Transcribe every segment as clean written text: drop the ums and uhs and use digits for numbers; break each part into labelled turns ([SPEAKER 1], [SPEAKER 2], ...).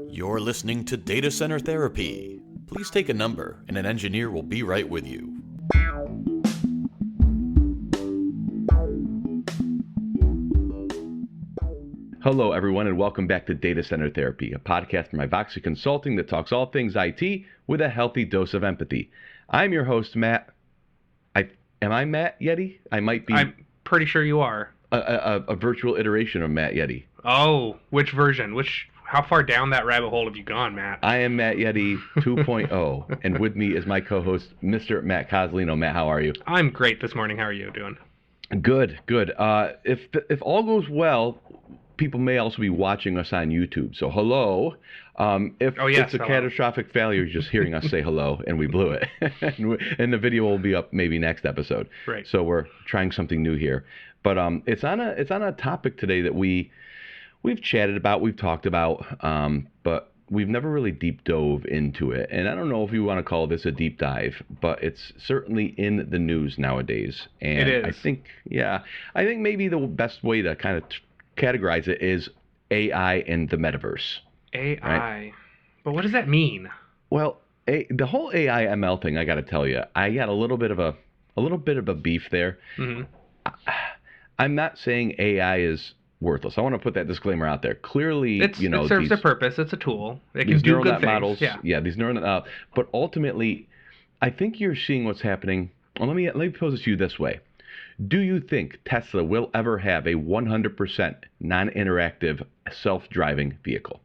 [SPEAKER 1] You're listening to Data Center Therapy. Please take a number, and an engineer will be right with you.
[SPEAKER 2] Hello, everyone, and welcome back to Data Center Therapy, a podcast from Ivoxy Consulting that talks all things IT with a healthy dose of empathy. I'm your host, Matt. Am I Matt Yette? I might be.
[SPEAKER 3] I'm pretty sure you are.
[SPEAKER 2] A virtual iteration of Matt Yette.
[SPEAKER 3] Oh, which version? How far down that rabbit hole have you gone, Matt?
[SPEAKER 2] I am Matt Yette 2.0, and with me is my co-host, Mr. Matt Cozzolino. Matt, how are you?
[SPEAKER 3] I'm great this morning. How are you doing?
[SPEAKER 2] Good. If all goes well, people may also be watching us on YouTube. So hello. If it's a catastrophic failure, just hearing us say hello and we blew it. and the video will be up maybe next episode.
[SPEAKER 3] Right.
[SPEAKER 2] So we're trying something new here. But it's on a topic today that we've chatted about, we've talked about, but we've never really deep dove into it. And I don't know if you want to call this a deep dive, but it's certainly in the news nowadays. And
[SPEAKER 3] it is.
[SPEAKER 2] I think maybe the best way to kind of categorize it is AI and the Metaverse.
[SPEAKER 3] AI.
[SPEAKER 2] Right?
[SPEAKER 3] But what does that mean?
[SPEAKER 2] Well, the whole AI ML thing, I got to tell you, I got a little bit of a beef there.
[SPEAKER 3] Mm-hmm.
[SPEAKER 2] I'm not saying AI is worthless. I want to put that disclaimer out there. Clearly,
[SPEAKER 3] it serves a purpose. It's a tool. It can do good things.
[SPEAKER 2] Models, these neural net models. But ultimately, I think you're seeing what's happening. Well, let me pose it to you this way. Do you think Tesla will ever have a 100% non-interactive self-driving vehicle?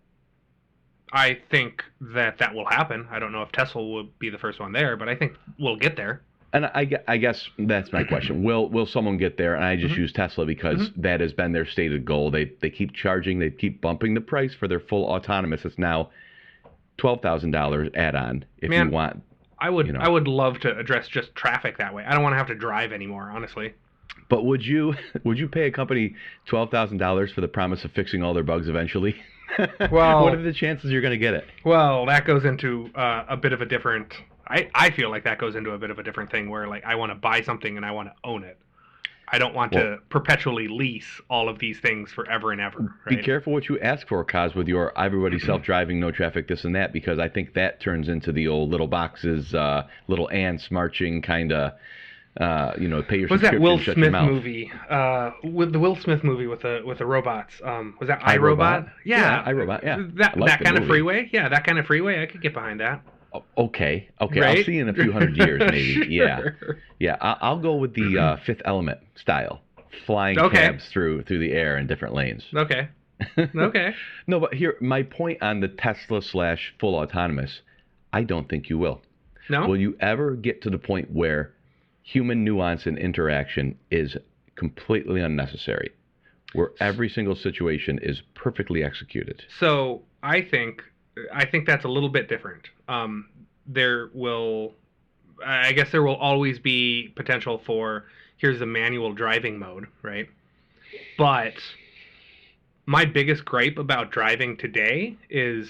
[SPEAKER 3] I think that will happen. I don't know if Tesla will be the first one there, but I think we'll get there.
[SPEAKER 2] And I guess that's my question. Will someone get there? And I just use Tesla because that has been their stated goal. They keep charging, they keep bumping the price for their full autonomous. It's now $12,000 add-on if you want.
[SPEAKER 3] I would love to address just traffic that way. I don't want to have to drive anymore, honestly.
[SPEAKER 2] But would you pay a company $12,000 for the promise of fixing all their bugs eventually?
[SPEAKER 3] Well,
[SPEAKER 2] what are the chances you're going to get it?
[SPEAKER 3] Well, that goes into a bit of a different. I feel like that goes into a bit of a different thing where like I want to buy something and I want to own it. I don't want to perpetually lease all of these things forever and ever. Right?
[SPEAKER 2] Be careful what you ask for, Kaz, with your everybody self-driving, no traffic, this and that, because I think that turns into the old little boxes, little ants marching kind of, pay your subscription.
[SPEAKER 3] Was that Will Smith movie? With the Will Smith movie with the robots? Was that iRobot?
[SPEAKER 2] Yeah, iRobot. Yeah,
[SPEAKER 3] that kind of freeway. Yeah, that kind of freeway. I could get behind that.
[SPEAKER 2] Okay.
[SPEAKER 3] Right?
[SPEAKER 2] I'll see you in a few hundred years, maybe.
[SPEAKER 3] Sure.
[SPEAKER 2] Yeah. I'll go with the Fifth Element style, flying cabs through the air in different lanes.
[SPEAKER 3] Okay.
[SPEAKER 2] No, but here, my point on the Tesla / full autonomous, I don't think you will.
[SPEAKER 3] No.
[SPEAKER 2] Will you ever get to the point where human nuance and interaction is completely unnecessary, where every single situation is perfectly executed?
[SPEAKER 3] So I think that's a little bit different. There will always be potential for here's the manual driving mode, right? But my biggest gripe about driving today is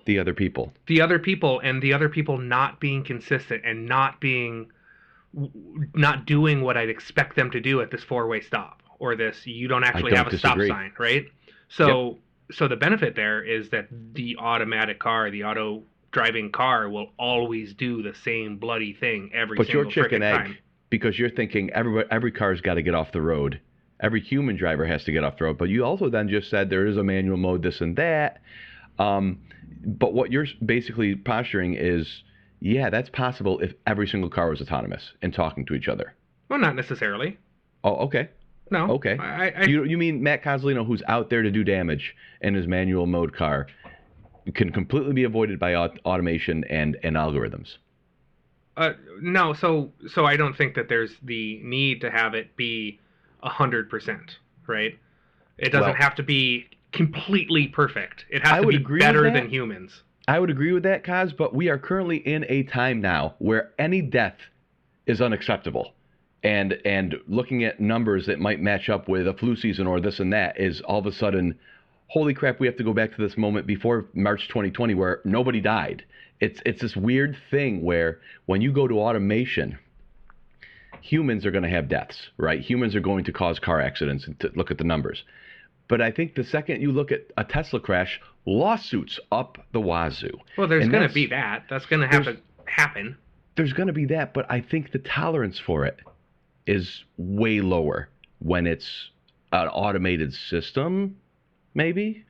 [SPEAKER 3] the other people not being consistent and not doing what I'd expect them to do at this 4-way stop or this you don't actually have a stop sign, right? So the benefit there is that the automatic car, the auto driving car will always do the same bloody thing every single freaking time. But you're chicken egg
[SPEAKER 2] because you're thinking every car's got to get off the road. Every human driver has to get off the road. But you also then just said there is a manual mode, this and that. But what you're basically posturing is, yeah, that's possible if every single car was autonomous and talking to each other.
[SPEAKER 3] Well, not necessarily.
[SPEAKER 2] Oh, okay. No. Okay. You mean Matt Cozzolino, who's out there to do damage in his manual mode car, can completely be avoided by automation and algorithms?
[SPEAKER 3] No. So I don't think that there's the need to have it be 100%, right? It doesn't have to be completely perfect. It has to be better than humans.
[SPEAKER 2] I would agree with that, Kaz, but we are currently in a time now where any death is unacceptable. And looking at numbers that might match up with a flu season or this and that is all of a sudden, holy crap, we have to go back to this moment before March 2020 where nobody died. It's this weird thing where when you go to automation, humans are going to have deaths, right? Humans are going to cause car accidents, and to look at the numbers. But I think the second you look at a Tesla crash, lawsuits up the wazoo.
[SPEAKER 3] Well, there's going to be that. That's going to have to happen.
[SPEAKER 2] There's going to be that, but I think the tolerance for it is way lower when it's an automated system, maybe?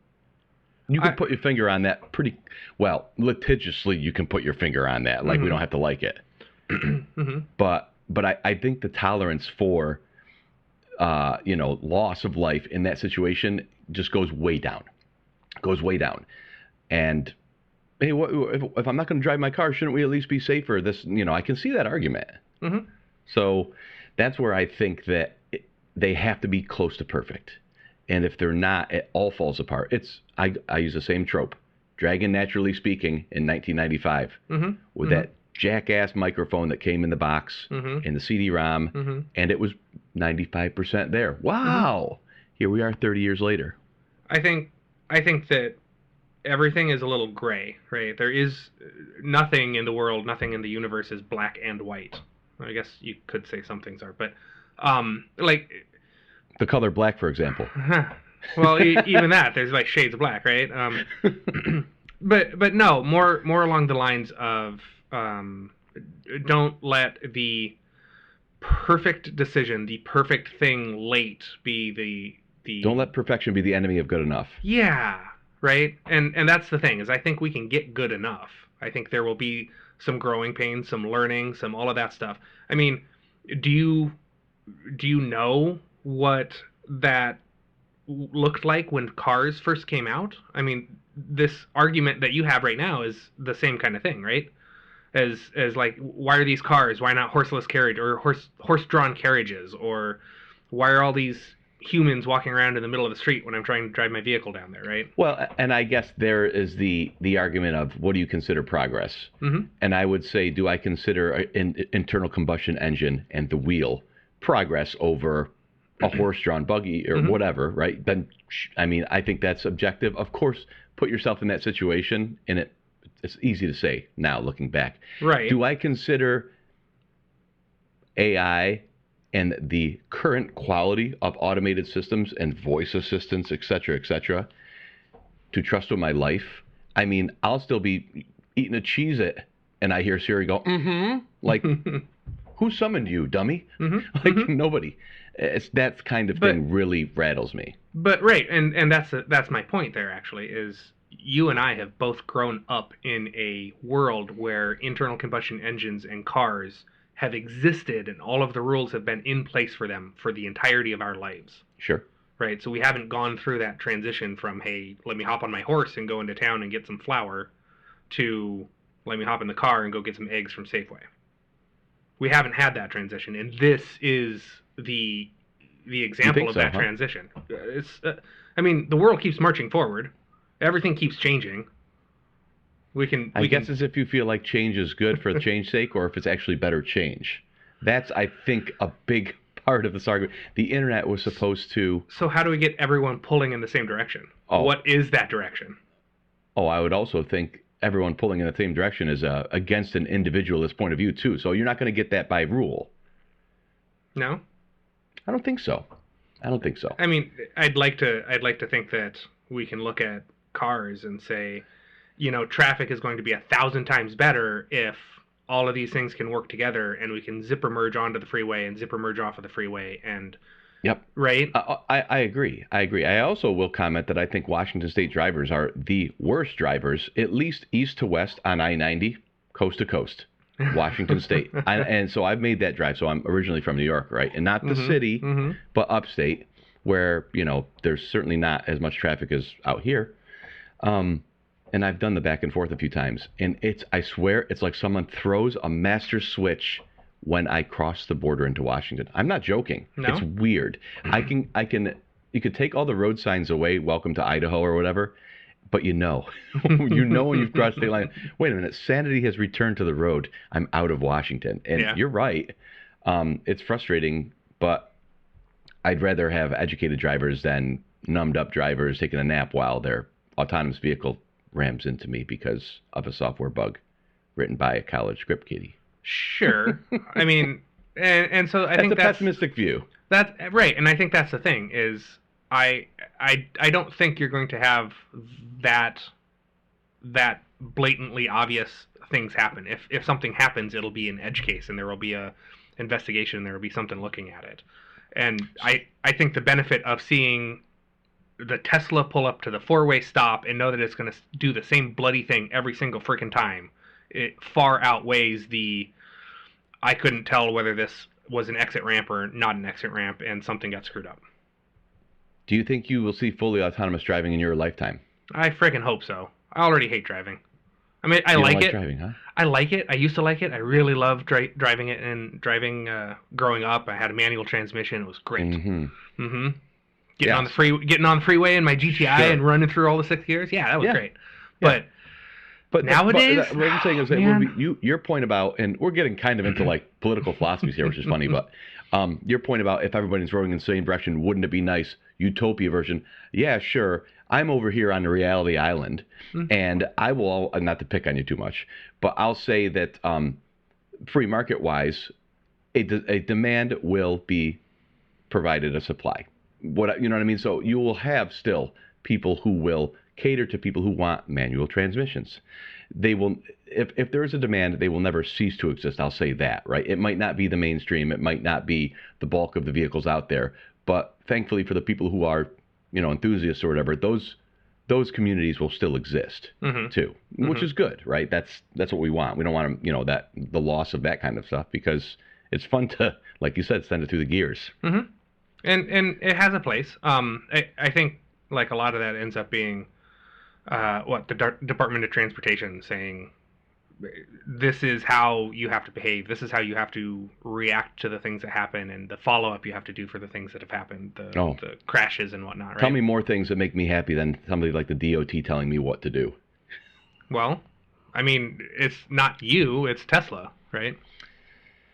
[SPEAKER 2] You can put your finger on that pretty well. Litigiously, you can put your finger on that. Like, we don't have to like it. But I think the tolerance for, loss of life in that situation just goes way down. And, hey, if I'm not going to drive my car, shouldn't we at least be safer? I can see that argument. So that's where I think that they have to be close to perfect. And if they're not, it all falls apart. I use the same trope. Dragon Naturally Speaking in 1995 with that jackass microphone that came in the box in the CD-ROM, and it was 95% there. Wow! Here we are 30 years later.
[SPEAKER 3] I think that everything is a little gray, right? There is nothing in the world, nothing in the universe is black and white. I guess you could say some things are, but
[SPEAKER 2] the color black, for example.
[SPEAKER 3] Well, even that, there's like shades of black, right? But no, more along the lines of don't let the perfect decision, the perfect thing late be the
[SPEAKER 2] Don't let perfection be the enemy of good enough.
[SPEAKER 3] Yeah, right? And that's the thing, is I think we can get good enough. I think there will be some growing pains, some learning, some all of that stuff. I mean, do you know what that looked like when cars first came out? I mean, this argument that you have right now is the same kind of thing, right? As like, why are these cars? Why not horseless carriage or horse-drawn carriages? Or why are all these humans walking around in the middle of the street when I'm trying to drive my vehicle down there, right?
[SPEAKER 2] Well, and I guess there is the argument of, what do you consider progress? And I would say, do I consider an internal combustion engine and the wheel progress over a horse-drawn buggy or whatever, right? Then, I mean, I think that's objective. Of course, put yourself in that situation, and it's easy to say now, looking back.
[SPEAKER 3] Right.
[SPEAKER 2] Do I consider AI and the current quality of automated systems and voice assistants, et cetera, to trust with my life? I mean, I'll still be eating a Cheez-It, and I hear Siri go, like, who summoned you, dummy? Like, nobody. That kind of thing really rattles me.
[SPEAKER 3] But right, and that's my point there, actually, is you and I have both grown up in a world where internal combustion engines and cars have existed, and all of the rules have been in place for them for the entirety of our lives.
[SPEAKER 2] Sure.
[SPEAKER 3] Right, so we haven't gone through that transition from, hey, let me hop on my horse and go into town and get some flour, to let me hop in the car and go get some eggs from Safeway. We haven't had that transition, and this is the example of that transition. It's I mean, the world keeps marching forward. Everything keeps changing. I guess
[SPEAKER 2] as if you feel like change is good for change's sake, or if it's actually better change. That's, I think, a big part of this argument. The internet was supposed to...
[SPEAKER 3] So how do we get everyone pulling in the same direction? What is that direction?
[SPEAKER 2] I would also think everyone pulling in the same direction is against an individualist point of view, too. So you're not going to get that by rule.
[SPEAKER 3] No?
[SPEAKER 2] I don't think so.
[SPEAKER 3] I mean, I'd like to think that we can look at cars and say, traffic is going to be 1,000 times better if all of these things can work together, and we can zipper merge onto the freeway and zipper merge off of the freeway. And
[SPEAKER 2] yep,
[SPEAKER 3] right.
[SPEAKER 2] I agree. I also will comment that I think Washington State drivers are the worst drivers, at least east to west on I-90, coast to coast. Washington State. And so I've made that drive. So I'm originally from New York, right? And not the city, but upstate, where, there's certainly not as much traffic as out here. And I've done the back and forth a few times. And I swear, it's like someone throws a master switch when I cross the border into Washington. I'm not joking.
[SPEAKER 3] No?
[SPEAKER 2] It's weird. You could take all the road signs away, welcome to Idaho or whatever, but when you've crossed the line, wait a minute, sanity has returned to the road. I'm out of Washington. And You're right. It's frustrating, but I'd rather have educated drivers than numbed up drivers taking a nap while their autonomous vehicle rams into me because of a software bug written by a college script kiddie.
[SPEAKER 3] Sure. I mean, and so I
[SPEAKER 2] That's
[SPEAKER 3] think
[SPEAKER 2] a pessimistic view.
[SPEAKER 3] that's right, and I think that's the thing is I don't think you're going to have that blatantly obvious things happen. If something happens, it'll be an edge case, and there will be a investigation. There will be something looking at it, and I think the benefit of seeing the Tesla pull up to the four-way stop and know that it's going to do the same bloody thing every single freaking time, it far outweighs the I couldn't tell whether this was an exit ramp or not an exit ramp and something got screwed up.
[SPEAKER 2] Do you think you will see fully autonomous driving in your lifetime?
[SPEAKER 3] I freaking hope so. I already hate driving. I mean, I
[SPEAKER 2] You don't
[SPEAKER 3] like it.
[SPEAKER 2] driving, huh?
[SPEAKER 3] I like it. I used to like it. I really loved driving it and driving growing up. I had a manual transmission. It was great.
[SPEAKER 2] Mm-hmm.
[SPEAKER 3] Getting on the freeway in my GTI
[SPEAKER 2] Sure.
[SPEAKER 3] and running through all the 6 gears. Yeah, that was great.
[SPEAKER 2] Yeah.
[SPEAKER 3] But nowadays,
[SPEAKER 2] what I'm saying is that your point about, and we're getting kind of into like political philosophies here, which is funny, but your point about if everybody's rowing in the same direction, wouldn't it be nice? Utopia version. Yeah, sure. I'm over here on the reality island, and I will, not to pick on you too much, but I'll say that free market wise, a demand will be provided a supply. You know what I mean? So you will have still people who will cater to people who want manual transmissions. They will, if there is a demand, they will never cease to exist. I'll say that, right? It might not be the mainstream. It might not be the bulk of the vehicles out there. But thankfully for the people who are, enthusiasts or whatever, those communities will still exist too, which is good, right? That's what we want. We don't want that the loss of that kind of stuff because it's fun to, like you said, send it through the gears.
[SPEAKER 3] And it has a place. I think like a lot of that ends up being the Department of Transportation saying this is how you have to behave. This is how you have to react to the things that happen, and the follow-up you have to do for the things that have happened, the crashes and whatnot. Right?
[SPEAKER 2] Tell me more things that make me happy than somebody like the DOT telling me what to do.
[SPEAKER 3] Well, I mean, it's not you, it's Tesla, right?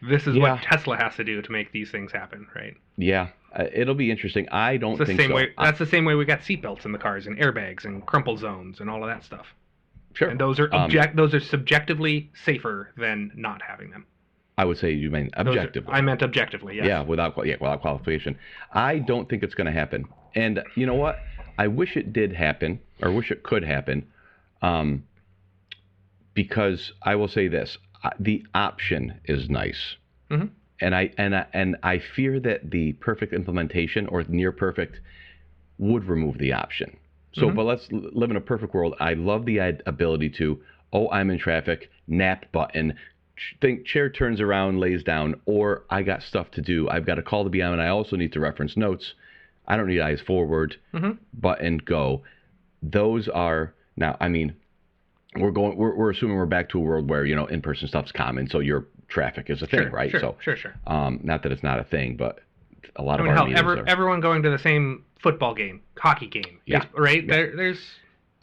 [SPEAKER 3] This is what Tesla has to do to make these things happen, right? Yeah,
[SPEAKER 2] it'll be interesting. I don't think so.
[SPEAKER 3] That's the same way we got seatbelts in the cars and airbags and crumple zones and all of that stuff.
[SPEAKER 2] Sure.
[SPEAKER 3] And those are subjectively safer than not having them.
[SPEAKER 2] I would say you mean objectively.
[SPEAKER 3] I meant objectively, yes.
[SPEAKER 2] Yeah, without qualification. I don't think it's going to happen. And you know what? I wish it did happen, or wish it could happen, because I will say this: the option is nice, and I fear that the perfect implementation or near perfect would remove the option. So, but let's live in a perfect world. I love the ability to, I'm in traffic, nap button, chair turns around, lays down, or I got stuff to do. I've got a call to be on, and I also need to reference notes. I don't need eyes forward, button, go. Those are, now, I mean, we're assuming we're back to a world where, in-person stuff's common, so your traffic is a thing, right?
[SPEAKER 3] Sure.
[SPEAKER 2] Not that it's not a thing, but a lot of our meetings are.
[SPEAKER 3] Everyone going to the same football game, hockey game, right? Yeah. There's.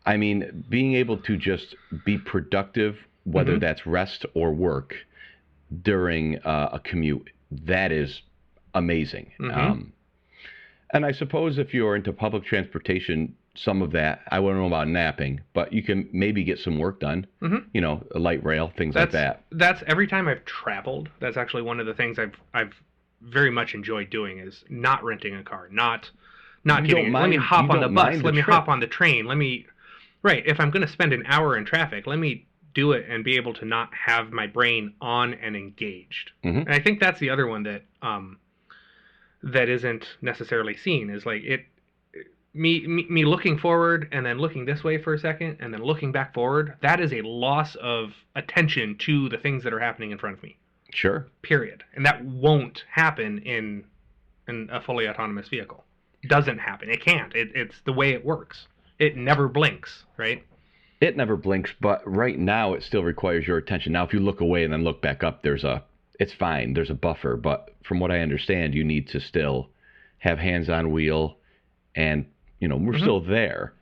[SPEAKER 2] I mean, being able to just be productive, whether that's rest or work, during a commute, that is amazing. And I suppose if you're into public transportation, some of that, I wouldn't know about napping, but you can maybe get some work done. A light rail, things like that. That's
[SPEAKER 3] every time I've traveled. That's actually one of the things I've very much enjoyed doing is not renting a car, not getting. Let me hop on the bus. Let me hop on the train. If I'm going to spend an hour in traffic, let me do it and be able to not have my brain on and engaged. And I think that's the other one that that isn't necessarily seen is like me looking forward and then looking this way for a second and then looking back forward. That is a loss of attention to the things that are happening in front of me.
[SPEAKER 2] Sure.
[SPEAKER 3] Period. And that won't happen in a fully autonomous vehicle. Doesn't happen. It can't. It's the way it works. It never blinks, right?
[SPEAKER 2] It never blinks, but right now it still requires your attention. Now, if you look away and then look back up, it's fine. There's a buffer, but from what I understand, you need to still have hands on wheel, and we're still there.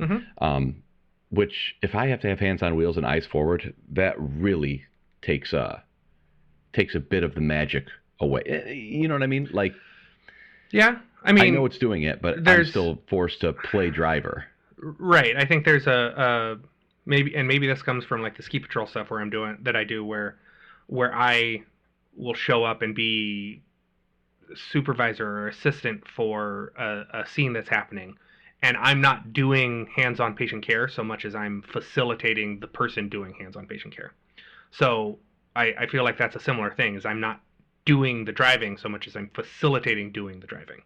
[SPEAKER 2] Which, if I have to have hands on wheels and eyes forward, that really takes a bit of the magic away. You know what I mean? Like,
[SPEAKER 3] yeah, I mean,
[SPEAKER 2] I know it's doing it, but I'm still forced to play driver.
[SPEAKER 3] Right. I think there's maybe this comes from like the ski patrol stuff where I do where will show up and be supervisor or assistant for a scene that's happening, and I'm not doing hands-on patient care so much as I'm facilitating the person doing hands-on patient care. So I feel like that's a similar thing, is I'm not doing the driving so much as I'm facilitating doing the driving.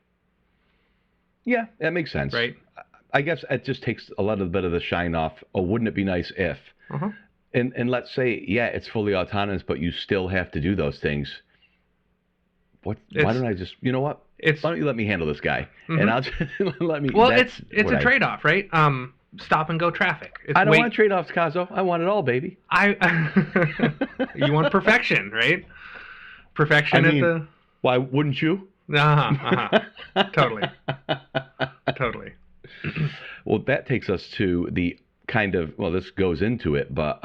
[SPEAKER 2] Yeah, that makes sense.
[SPEAKER 3] Right.
[SPEAKER 2] I guess it just takes a little bit of the shine off. Oh, wouldn't it be nice if?
[SPEAKER 3] Uh-huh.
[SPEAKER 2] And let's say, yeah, it's fully autonomous, but you still have to do those things. Why don't I just, you know what? Why don't you let me handle this guy?
[SPEAKER 3] Mm-hmm.
[SPEAKER 2] And I'll just let me.
[SPEAKER 3] Well, it's a trade-off, right? Stop and go traffic.
[SPEAKER 2] I don't want trade-offs, Cozzo. I want it all, baby.
[SPEAKER 3] You want perfection, right? Perfection
[SPEAKER 2] Why wouldn't you?
[SPEAKER 3] Totally. Totally.
[SPEAKER 2] Well, that takes us to the kind of, well, this goes into it, but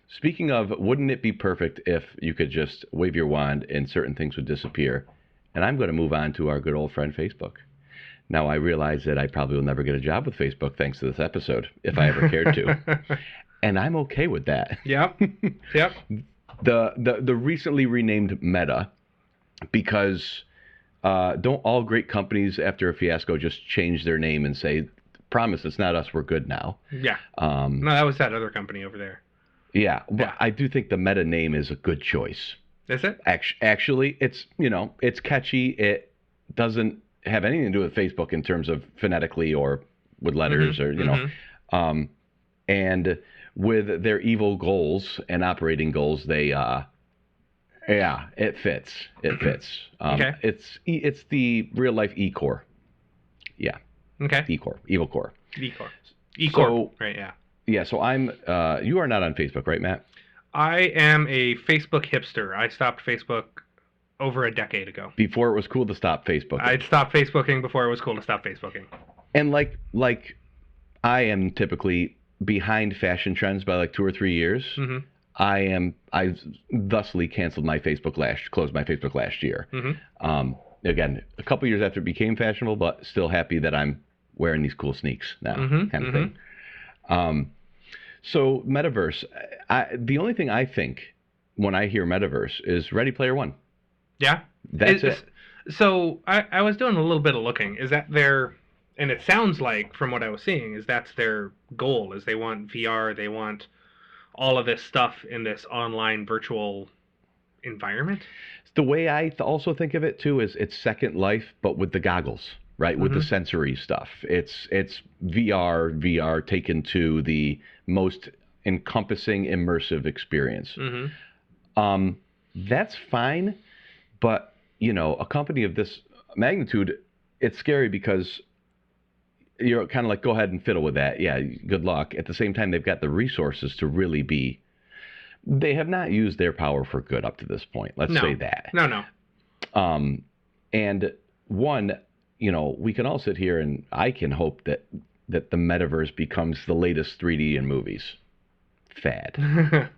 [SPEAKER 2] speaking of, wouldn't it be perfect if you could just wave your wand and certain things would disappear? And I'm going to move on to our good old friend Facebook. Now, I realize that I probably will never get a job with Facebook thanks to this episode, if I ever cared to. And I'm okay with that.
[SPEAKER 3] Yep.
[SPEAKER 2] The recently renamed Meta, because don't all great companies after a fiasco just change their name and say, promise it's not us, we're good now?
[SPEAKER 3] Yeah. No, that was that other company over there.
[SPEAKER 2] Yeah, but I do think the Meta name is a good choice.
[SPEAKER 3] Is it?
[SPEAKER 2] Actually, it's, it's catchy. It doesn't have anything to do with Facebook in terms of phonetically or with letters or, and with their evil goals and operating goals, they, it fits. It fits.
[SPEAKER 3] Okay.
[SPEAKER 2] It's the real life E-Core. Yeah.
[SPEAKER 3] Okay.
[SPEAKER 2] E-Core. Evil Core.
[SPEAKER 3] E-Core. E-Core. Right, yeah.
[SPEAKER 2] Yeah, so you are not on Facebook, right, Matt?
[SPEAKER 3] I am a Facebook hipster. I stopped Facebook over a decade ago.
[SPEAKER 2] Before it was cool to stop Facebooking.
[SPEAKER 3] I'd stopped Facebooking before it was cool to stop Facebooking.
[SPEAKER 2] And like I am typically behind fashion trends by like 2 or 3 years.
[SPEAKER 3] Mm-hmm.
[SPEAKER 2] I thusly closed my Facebook last year.
[SPEAKER 3] Mm-hmm.
[SPEAKER 2] Again, a couple years after it became fashionable, but still happy that I'm wearing these cool sneaks now, kind of thing. So Metaverse, the only thing I think when I hear Metaverse is Ready Player One.
[SPEAKER 3] Yeah.
[SPEAKER 2] That's it.
[SPEAKER 3] So I was doing a little bit of looking. Is that their, and it sounds like from what I was seeing, is that's their goal, is they want VR, they want all of this stuff in this online virtual environment?
[SPEAKER 2] The way I also think of it too is it's Second Life, but with the goggles, right? With the sensory stuff. It's VR taken to the most encompassing, immersive experience. That's fine, but a company of this magnitude, it's scary because you're kind of like, go ahead and fiddle with that. Yeah, good luck. At the same time, they've got the resources to really be. They have not used their power for good up to this point. Let's say that.
[SPEAKER 3] No.
[SPEAKER 2] And one, we can all sit here and I can hope that the Metaverse becomes the latest 3D in movies fad.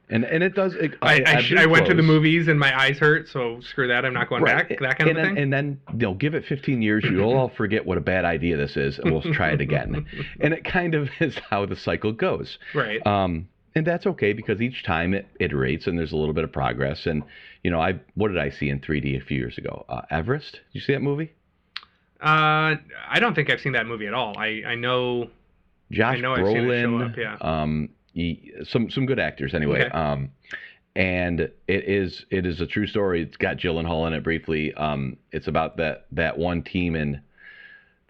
[SPEAKER 2] and it does.
[SPEAKER 3] I went to the movies and my eyes hurt, so screw that. I'm not going back. That kind of thing.
[SPEAKER 2] And then give it 15 years, you'll all forget what a bad idea this is, and we'll try it again. And it kind of is how the cycle goes.
[SPEAKER 3] Right.
[SPEAKER 2] And that's okay because each time it iterates and there's a little bit of progress. And what did I see in 3D a few years ago? Everest. Did you see that movie?
[SPEAKER 3] I don't think I've seen that movie at all. I know.
[SPEAKER 2] Josh Brolin.
[SPEAKER 3] I've seen it show up, yeah.
[SPEAKER 2] Some good actors anyway.
[SPEAKER 3] Okay.
[SPEAKER 2] And it is a true story. It's got Gyllenhaal in it briefly. It's about that one team in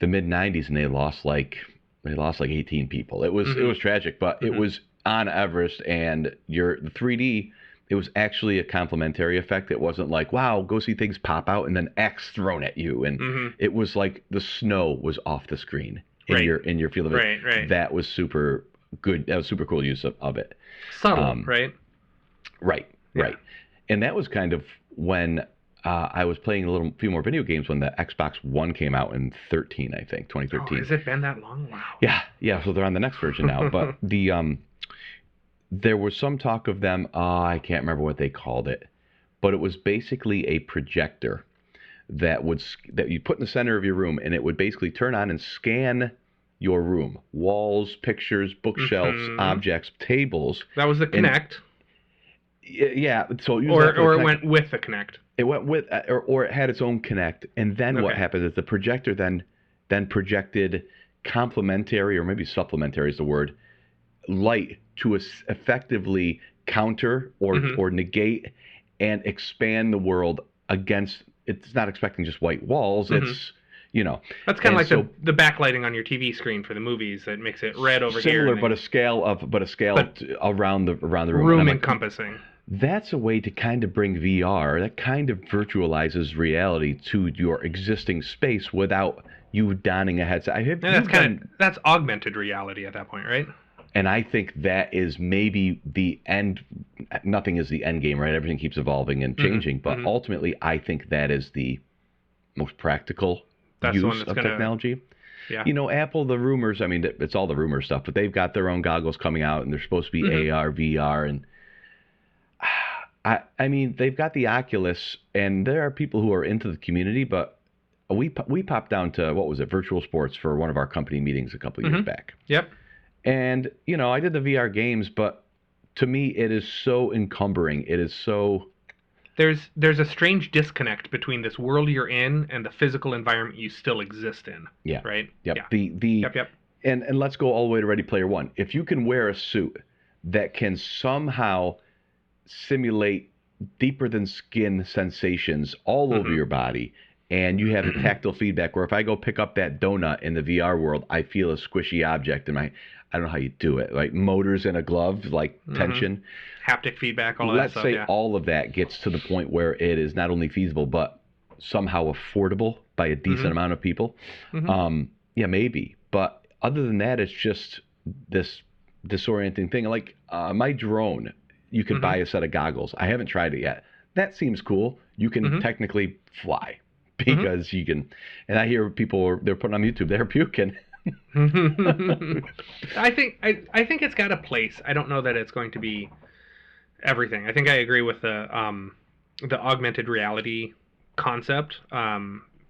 [SPEAKER 2] the mid 90s and they lost like 18 people. It was tragic, but it was on Everest and the 3D. It was actually a complementary effect. It wasn't like, wow, go see things pop out and then X thrown at you. And it was like the snow was off the screen in your field of it.
[SPEAKER 3] Right.
[SPEAKER 2] That was super good. That was super cool use of it.
[SPEAKER 3] Subtle, right?
[SPEAKER 2] Right. And that was kind of when I was playing a few more video games when the Xbox One came out in 2013.
[SPEAKER 3] Oh, has it been that long? Wow.
[SPEAKER 2] Yeah. So they're on the next version now. But there was some talk of them. I can't remember what they called it, but it was basically a projector that you put in the center of your room, and it would basically turn on and scan your room, walls, pictures, bookshelves, objects, tables.
[SPEAKER 3] That was the Kinect.
[SPEAKER 2] Yeah, so use
[SPEAKER 3] or
[SPEAKER 2] that for the
[SPEAKER 3] it
[SPEAKER 2] Kinect.
[SPEAKER 3] went with the Kinect.
[SPEAKER 2] It went with, or it had its own Kinect, and then what
[SPEAKER 3] Okay.
[SPEAKER 2] happened is the projector then projected complementary, or maybe supplementary is the word, light to effectively counter
[SPEAKER 3] Mhm.
[SPEAKER 2] or negate and expand the world against. It's not expecting just white walls.
[SPEAKER 3] Mhm.
[SPEAKER 2] It's
[SPEAKER 3] That's kind of
[SPEAKER 2] and
[SPEAKER 3] like
[SPEAKER 2] so
[SPEAKER 3] the backlighting on your TV screen for the movies that makes it red over here,
[SPEAKER 2] similar,
[SPEAKER 3] and
[SPEAKER 2] but
[SPEAKER 3] then
[SPEAKER 2] a scale
[SPEAKER 3] but
[SPEAKER 2] around the room. And I'm
[SPEAKER 3] room
[SPEAKER 2] like,
[SPEAKER 3] encompassing.
[SPEAKER 2] that's a way to kind of bring VR, that kind of virtualizes reality to your existing space without you donning a headset.
[SPEAKER 3] And that's augmented reality at that point, right?
[SPEAKER 2] And I think that is maybe the end. Nothing is the end game, right? Everything keeps evolving and changing, but ultimately, I think that is the most practical
[SPEAKER 3] That's the one
[SPEAKER 2] use
[SPEAKER 3] that's
[SPEAKER 2] of
[SPEAKER 3] gonna,
[SPEAKER 2] technology.
[SPEAKER 3] yeah.
[SPEAKER 2] Apple, the rumors, I mean, it's all the rumor stuff, but they've got their own goggles coming out, and they're supposed to be AR, VR, and I mean, they've got the Oculus, and there are people who are into the community, but we popped down to, what was it, Virtual Sports for one of our company meetings a couple of years back.
[SPEAKER 3] Yep.
[SPEAKER 2] And, I did the VR games, but to me, it is so encumbering. It is so...
[SPEAKER 3] There's a strange disconnect between this world you're in and the physical environment you still exist in.
[SPEAKER 2] Yeah.
[SPEAKER 3] Right?
[SPEAKER 2] Yep.
[SPEAKER 3] Yeah. Yep.
[SPEAKER 2] And let's go all the way to Ready Player One. If you can wear a suit that can somehow simulate deeper than skin sensations all over your body, and you have the tactile feedback where if I go pick up that donut in the VR world, I feel a squishy object in my... I don't know how you do it. Like motors in a glove, like tension.
[SPEAKER 3] Haptic feedback, all of that
[SPEAKER 2] Let's
[SPEAKER 3] stuff.
[SPEAKER 2] say
[SPEAKER 3] Yeah.
[SPEAKER 2] all of that gets to the point where it is not only feasible, but somehow affordable by a decent amount of people. Yeah, maybe. But other than that, it's just this disorienting thing. Like my drone, you can buy a set of goggles. I haven't tried it yet. That seems cool. You can technically fly because you can. And I hear people, they're putting on YouTube, they're puking.
[SPEAKER 3] I think it's got a place. I don't know that it's going to be everything. I think I agree with the augmented reality concept,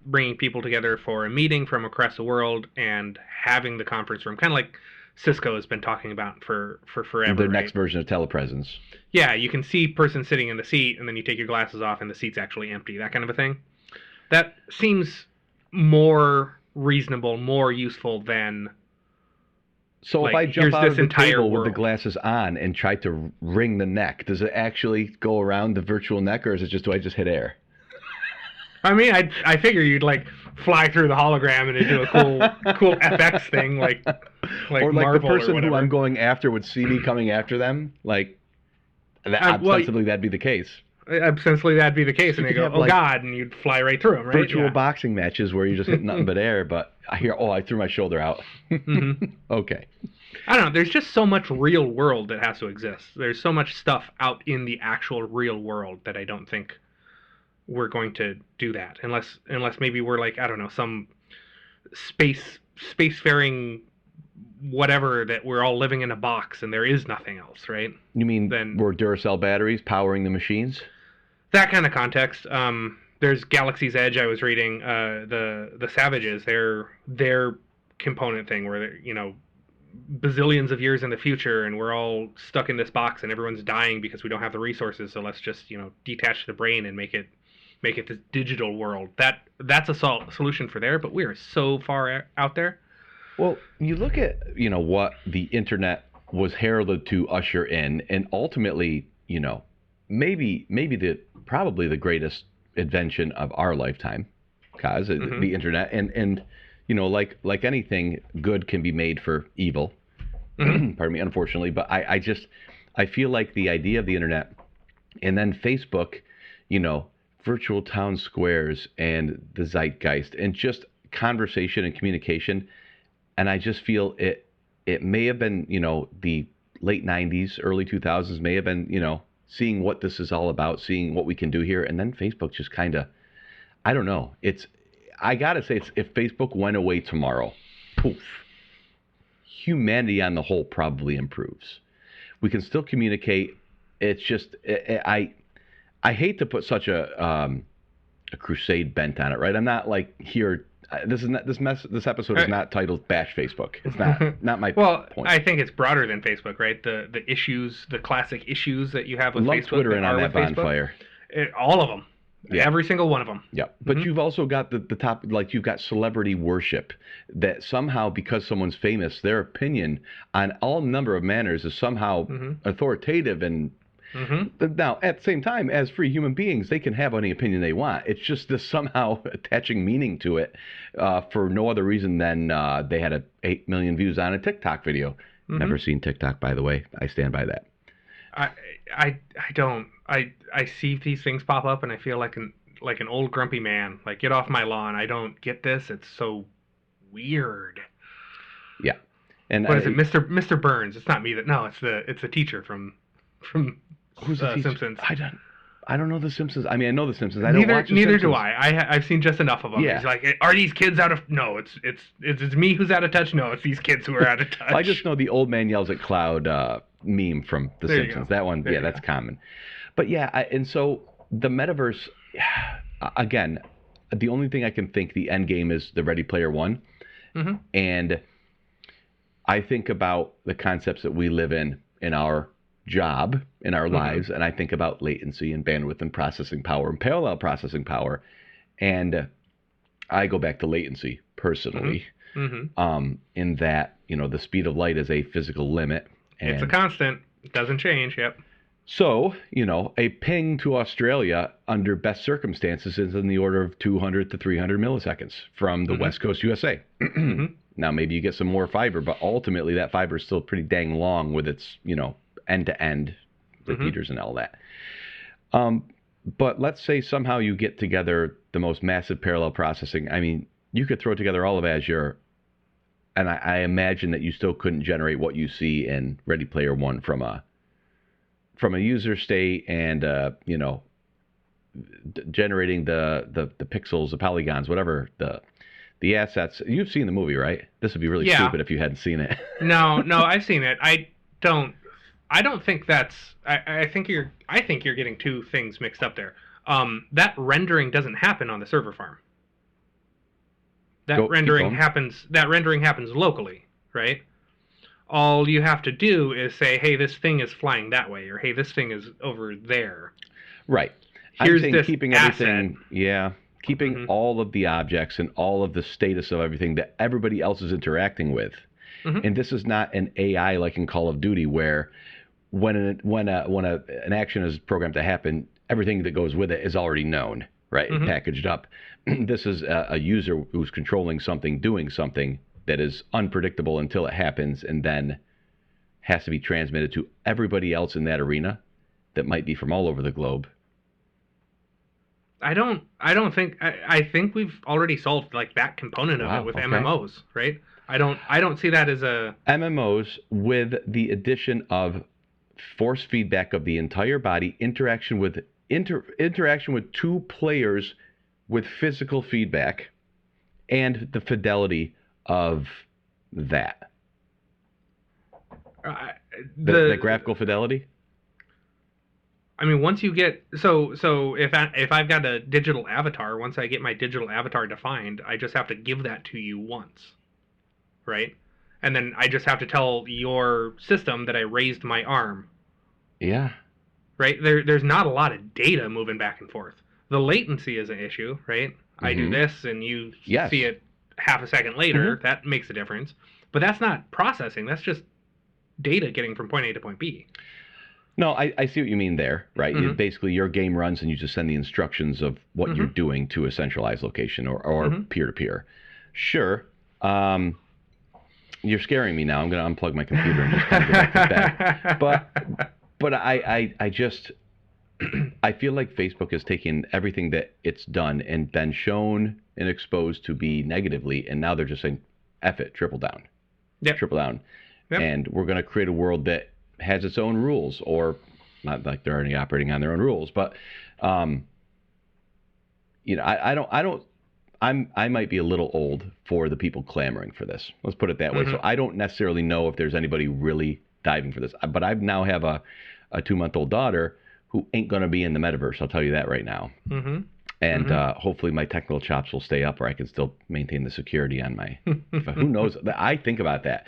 [SPEAKER 3] bringing people together for a meeting from across the world and having the conference room, kind of like Cisco has been talking about for forever.
[SPEAKER 2] Their next version of telepresence.
[SPEAKER 3] Yeah, you can see person sitting in the seat, and then you take your glasses off, and the seat's actually empty. That kind of a thing. That seems more reasonable, more useful than.
[SPEAKER 2] So
[SPEAKER 3] like,
[SPEAKER 2] if I jump out of the table with
[SPEAKER 3] world.
[SPEAKER 2] the glasses on and try to wring the neck, does it actually go around the virtual neck, or is it just, do I just hit air?
[SPEAKER 3] I mean, I figure you'd like fly through the hologram and it'd do a cool FX thing, like
[SPEAKER 2] or like
[SPEAKER 3] Marvel
[SPEAKER 2] the person
[SPEAKER 3] or whatever.
[SPEAKER 2] who I'm going after would see me coming after them, like ostensibly that'd be the case.
[SPEAKER 3] Ostensibly that'd be the case, and they go,
[SPEAKER 2] have,
[SPEAKER 3] "Oh
[SPEAKER 2] like,
[SPEAKER 3] God," and you'd fly right through them, right?
[SPEAKER 2] Virtual boxing matches where you're just hitting nothing but air, but I hear, I threw my shoulder out. Okay.
[SPEAKER 3] I don't know. There's just so much real world that has to exist. There's so much stuff out in the actual real world that I don't think we're going to do that unless maybe we're like, I don't know, some spacefaring whatever that we're all living in a box and there is nothing else, right?
[SPEAKER 2] You mean
[SPEAKER 3] Then
[SPEAKER 2] we're Duracell batteries powering the machines?
[SPEAKER 3] That kind of context. There's Galaxy's Edge. I was reading the Savages. Their component thing where they're, bazillions of years in the future, and we're all stuck in this box, and everyone's dying because we don't have the resources. So let's just detach the brain and make it this digital world. That's a solution for there, but we are so far out there.
[SPEAKER 2] Well, you look at what the internet was heralded to usher in, and ultimately, maybe probably the greatest invention of our lifetime, Kaz, the internet, and like anything, good can be made for evil. Pardon me, unfortunately, but I feel like the idea of the internet, and then Facebook, virtual town squares and the zeitgeist, and just conversation and communication, and I just feel it may have been the late 90s, early 2000s may have been seeing what this is all about, seeing what we can do here, and then Facebook just kind of, I don't know. I gotta say, if Facebook went away tomorrow, poof, humanity on the whole probably improves. We can still communicate. It's just I hate to put such a crusade bent on it, right? I'm not like here This episode is not titled Bash Facebook. It's not my
[SPEAKER 3] well,
[SPEAKER 2] point.
[SPEAKER 3] I think it's broader than Facebook, right? The issues, the classic issues that you have with
[SPEAKER 2] Love
[SPEAKER 3] Facebook.
[SPEAKER 2] Twitter in on that bonfire.
[SPEAKER 3] All of them.
[SPEAKER 2] Yeah.
[SPEAKER 3] Every single one of them.
[SPEAKER 2] Yeah. But you've also got the top, like you've got celebrity worship that somehow, because someone's famous, their opinion on all number of manners is somehow authoritative. And now, at the same time, as free human beings, they can have any opinion they want. It's just this somehow attaching meaning to it for no other reason than they had 8 million views on a TikTok video. Never seen TikTok, by the way. I stand by that.
[SPEAKER 3] I don't. I see these things pop up and I feel like an old grumpy man. Like, get off my lawn. I don't get this. It's so weird.
[SPEAKER 2] Yeah. And
[SPEAKER 3] what is it, Mr. Burns? It's not me that. No, it's the teacher from
[SPEAKER 2] who's the
[SPEAKER 3] Simpsons.
[SPEAKER 2] I don't know the Simpsons. I mean, I know the Simpsons. I don't watch the
[SPEAKER 3] Neither
[SPEAKER 2] Simpsons.
[SPEAKER 3] do I. I've seen just enough of them.
[SPEAKER 2] Yeah.
[SPEAKER 3] He's like, are these kids out of? No, it's me who's out of touch. No, it's these kids who are out of touch.
[SPEAKER 2] I just know the old man yells at cloud meme from the Simpsons. That one, that's common. But yeah, and so the metaverse, again, the only thing I can think the end game is the Ready Player One, and I think about the concepts that we live in our job, in our lives, and I think about latency and bandwidth and processing power and parallel processing power, and I go back to latency personally, in that, the speed of light is a physical limit. And
[SPEAKER 3] it's a constant. It doesn't change. Yep.
[SPEAKER 2] So, a ping to Australia under best circumstances is in the order of 200 to 300 milliseconds from the West Coast USA. Now, maybe you get some more fiber, but ultimately that fiber is still pretty dang long with its, end-to-end repeaters and all that. But let's say somehow you get together the most massive parallel processing. I mean, you could throw together all of Azure, and I imagine that you still couldn't generate what you see in Ready Player One from a user state and generating the pixels, the polygons, whatever the assets. You've seen the movie, right? This would be really stupid if you hadn't seen it.
[SPEAKER 3] No, I've seen it. I don't think that's. I think you're getting two things mixed up there. That rendering doesn't happen on the server farm. That rendering happens locally, right? All you have to do is say, hey, this thing is flying that way, or hey, this thing is over there.
[SPEAKER 2] Right.
[SPEAKER 3] Here's
[SPEAKER 2] I'm saying
[SPEAKER 3] this
[SPEAKER 2] keeping
[SPEAKER 3] asset.
[SPEAKER 2] everything, keeping all of the objects and all of the status of everything that everybody else is interacting with. And this is not an AI like in Call of Duty where when an action is programmed to happen, everything that goes with it is already known, right? And packaged up. This is a user who's controlling something, doing something that is unpredictable until it happens, and then has to be transmitted to everybody else in that arena that might be from all over the globe.
[SPEAKER 3] I think we've already solved like that component of it with MMOs, right? I don't see that as a
[SPEAKER 2] MMOs with the addition of force feedback of the entire body, interaction with two players with physical feedback, and the fidelity of that. The graphical fidelity.
[SPEAKER 3] I mean, once you get so if I've got a digital avatar, once I get my digital avatar defined, I just have to give that to you once, right? And then I just have to tell your system that I raised my arm.
[SPEAKER 2] Yeah.
[SPEAKER 3] Right? There's not a lot of data moving back and forth. The latency is an issue, right? I do this and you see it half a second later. That makes a difference. But that's not processing. That's just data getting from point A to point B.
[SPEAKER 2] No, I see what you mean there, right? Basically, your game runs and you just send the instructions of what you're doing to a centralized location or peer-to-peer. Sure. You're scaring me now. I'm going to unplug my computer and just kind of go back to bed. But I just I feel like Facebook has taken everything that it's done and been shown and exposed to be negatively, and now they're just saying, F it, triple down.
[SPEAKER 3] Yep.
[SPEAKER 2] Triple down.
[SPEAKER 3] Yep.
[SPEAKER 2] And we're going to create a world that has its own rules, or not like they're already operating on their own rules, but I might be a little old for the people clamoring for this. Let's put it that way. So I don't necessarily know if there's anybody really diving for this, but I now have a 2-month-old daughter who ain't going to be in the metaverse. I'll tell you that right now. And hopefully my technical chops will stay up, or I can still maintain the security on my. Who knows? I think about that.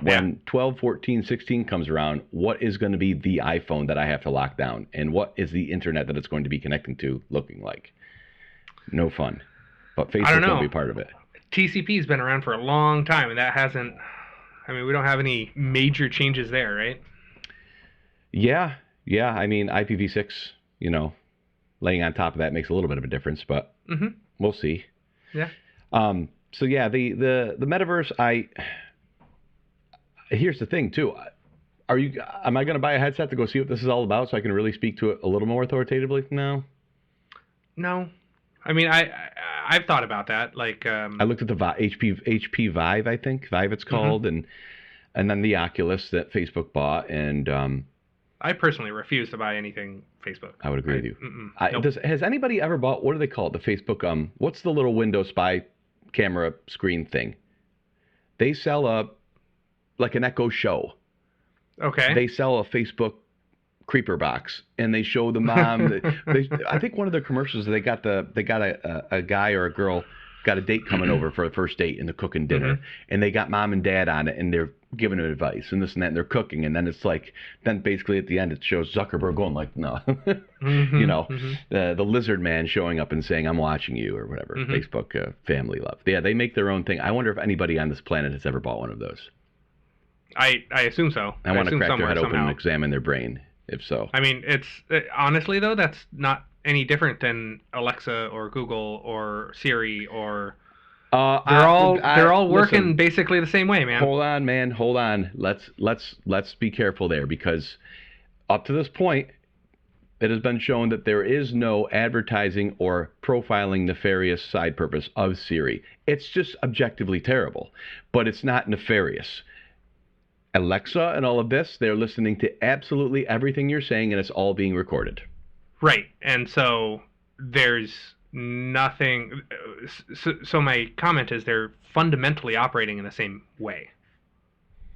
[SPEAKER 2] When 12, 14, 16 comes around, what is going to be the iPhone that I have to lock down? And what is the internet that it's going to be connecting to looking like? No fun. But Facebook will be part of it.
[SPEAKER 3] TCP's been around for a long time, and that hasn't. I mean, we don't have any major changes there, right?
[SPEAKER 2] Yeah. I mean, IPv6, laying on top of that makes a little bit of a difference, but we'll see.
[SPEAKER 3] Yeah.
[SPEAKER 2] So yeah, the Metaverse. Here's the thing too. Am I going to buy a headset to go see what this is all about so I can really speak to it a little more authoritatively? No. I
[SPEAKER 3] mean, I've thought about that. Like,
[SPEAKER 2] I looked at the HP Vive, I think Vive it's called, and then the Oculus that Facebook bought, and
[SPEAKER 3] I personally refuse to buy anything Facebook.
[SPEAKER 2] I would agree with you.
[SPEAKER 3] Nope.
[SPEAKER 2] Has anybody ever bought, what do they call it, the Facebook, what's the little window spy camera screen thing? They sell like an Echo Show.
[SPEAKER 3] Okay.
[SPEAKER 2] They sell a Facebook creeper box, and they show the mom. I think one of their commercials, they got a guy or a girl got a date coming over for a first date, and they're cooking dinner, and they got mom and dad on it, and they're giving them advice and this and that, and they're cooking, and then it's like, then basically at the end it shows Zuckerberg going like, no, the lizard man showing up and saying, I'm watching you, or whatever. Facebook family love. Yeah, they make their own thing. I wonder if anybody on this planet has ever bought one of those.
[SPEAKER 3] I assume so.
[SPEAKER 2] I want to crack their head open
[SPEAKER 3] somehow.
[SPEAKER 2] and examine their brain, if so.
[SPEAKER 3] I mean, it's honestly though, that's not any different than Alexa or Google or Siri or. They're all working basically the same way, man.
[SPEAKER 2] Hold on, man. Hold on. Let's be careful there, because up to this point, it has been shown that there is no advertising or profiling nefarious side purpose of Siri. It's just objectively terrible, but it's not nefarious. Alexa and all of this, they're listening to absolutely everything you're saying, and it's all being recorded.
[SPEAKER 3] Right. And so there's nothing. So my comment is they're fundamentally operating in the same way.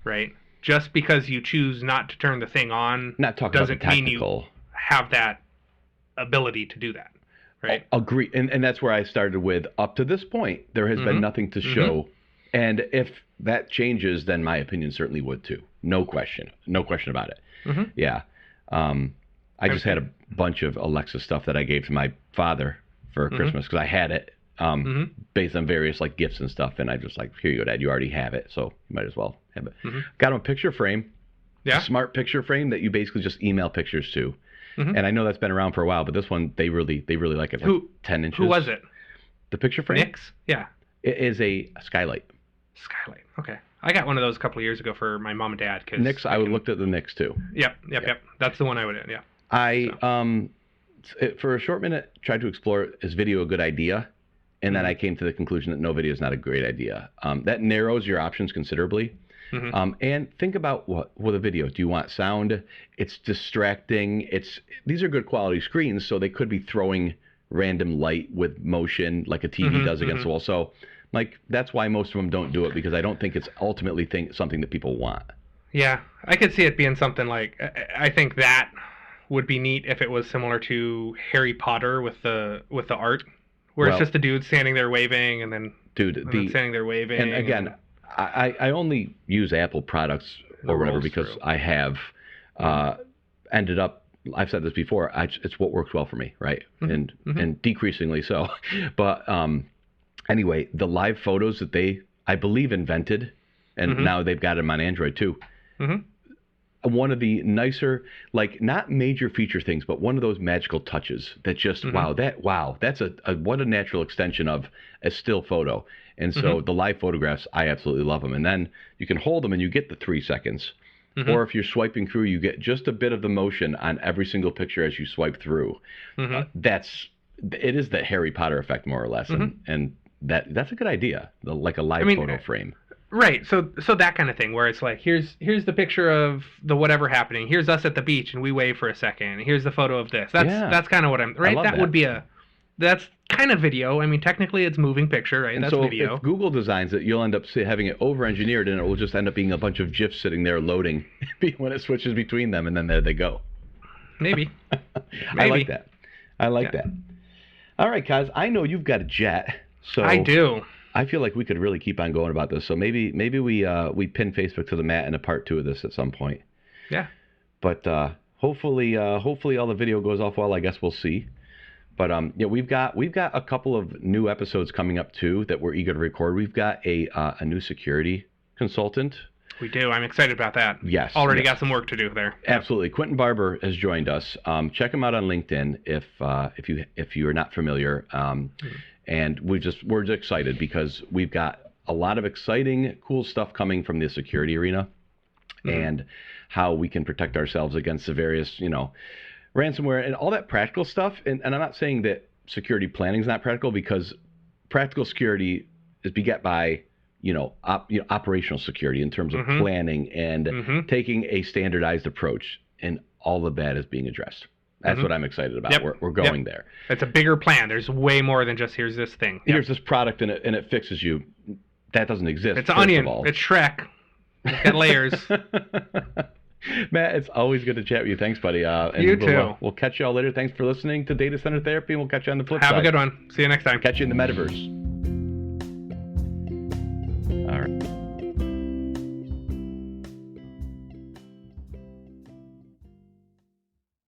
[SPEAKER 3] Right? Just because you choose not to turn the thing on doesn't mean you have that ability to do that. Right?
[SPEAKER 2] Agree. And that's where I started with, up to this point, there has been nothing to show. And if that changes, then my opinion certainly would too. No question about it. Yeah. I just had a bunch of Alexa stuff that I gave to my father for Christmas, because I had it based on various like gifts and stuff. And I just like, here you go, Dad, you already have it, so you might as well have it. Got him a picture frame, a smart picture frame that you basically just email pictures to. And I know that's been around for a while, but this one, they really like it. Like 10 inches.
[SPEAKER 3] Who was it?
[SPEAKER 2] The picture frame?
[SPEAKER 3] Nix? Yeah.
[SPEAKER 2] It is a skylight.
[SPEAKER 3] Skylight. Okay. I got one of those a couple of years ago for my mom and dad.
[SPEAKER 2] Nix, I looked at the Nix too.
[SPEAKER 3] Yep. That's the one I would,
[SPEAKER 2] For a short minute, tried to explore, is video a good idea? And then I came to the conclusion that no, video is not a great idea. That narrows your options considerably. And think about what with a video. Do you want sound? It's distracting. These are good quality screens, so they could be throwing random light with motion like a TV does against the wall. So, like, that's why most of them don't do it, because I don't think it's ultimately something that people want.
[SPEAKER 3] Yeah, I could see it being something like, I think that would be neat if it was similar to Harry Potter with the art, where it's just a dude standing there waving, and then standing there waving.
[SPEAKER 2] And again, I only use Apple products or whatever because I have ended up, I've said this before, it's what works well for me, right? And decreasingly so. But anyway, the live photos that I believe, invented, and now they've got them on Android too. One of the nicer, like, not major feature things, but one of those magical touches that just, that's what a natural extension of a still photo. And so the live photographs, I absolutely love them. And then you can hold them and you get the 3 seconds. Or if you're swiping through, you get just a bit of the motion on every single picture as you swipe through. It is the Harry Potter effect, more or less. And that's a good idea, like a live photo frame.
[SPEAKER 3] Right. So that kind of thing, where it's like, here's the picture of the whatever happening. Here's us at the beach and we wave for a second. Here's the photo of this. That's kind of what I'm right. That would be that's kind of video. I mean, technically it's moving picture, right?
[SPEAKER 2] And
[SPEAKER 3] that's
[SPEAKER 2] so
[SPEAKER 3] video.
[SPEAKER 2] If Google designs it, you'll end up having it over-engineered, and it will just end up being a bunch of GIFs sitting there loading when it switches between them, and then there they go.
[SPEAKER 3] Maybe.
[SPEAKER 2] I like that. All right, Kaz, I know you've got a jet, so
[SPEAKER 3] I do.
[SPEAKER 2] I feel like we could really keep on going about this. So maybe we pin Facebook to the mat in a part 2 of this at some point.
[SPEAKER 3] Yeah.
[SPEAKER 2] But hopefully all the video goes off well. I guess we'll see. But yeah, we've got a couple of new episodes coming up too that we're eager to record. We've got a new security consultant.
[SPEAKER 3] We do. I'm excited about that.
[SPEAKER 2] Yes.
[SPEAKER 3] Already
[SPEAKER 2] yes.
[SPEAKER 3] got some work to do there.
[SPEAKER 2] Absolutely. Quentin Barber has joined us. Check him out on LinkedIn if you are not familiar. And we're just excited because we've got a lot of exciting, cool stuff coming from the security arena, and how we can protect ourselves against the various, ransomware and all that practical stuff. And I'm not saying that security planning is not practical, because practical security is beget by operational security in terms of planning and taking a standardized approach, and all of that is being addressed. That's what I'm excited about.
[SPEAKER 3] Yep.
[SPEAKER 2] We're going there.
[SPEAKER 3] It's a bigger plan. There's way more than just here's this thing.
[SPEAKER 2] Here's this product and it fixes you. That doesn't exist.
[SPEAKER 3] It's an onion. It's Shrek. It's got layers.
[SPEAKER 2] Matt, it's always good to chat with you. Thanks, buddy. And
[SPEAKER 3] you too.
[SPEAKER 2] We'll catch you all later. Thanks for listening to Data Center Therapy, and we'll catch you on the flip side.
[SPEAKER 3] Have a good one. See you next time.
[SPEAKER 2] Catch you in the Metaverse.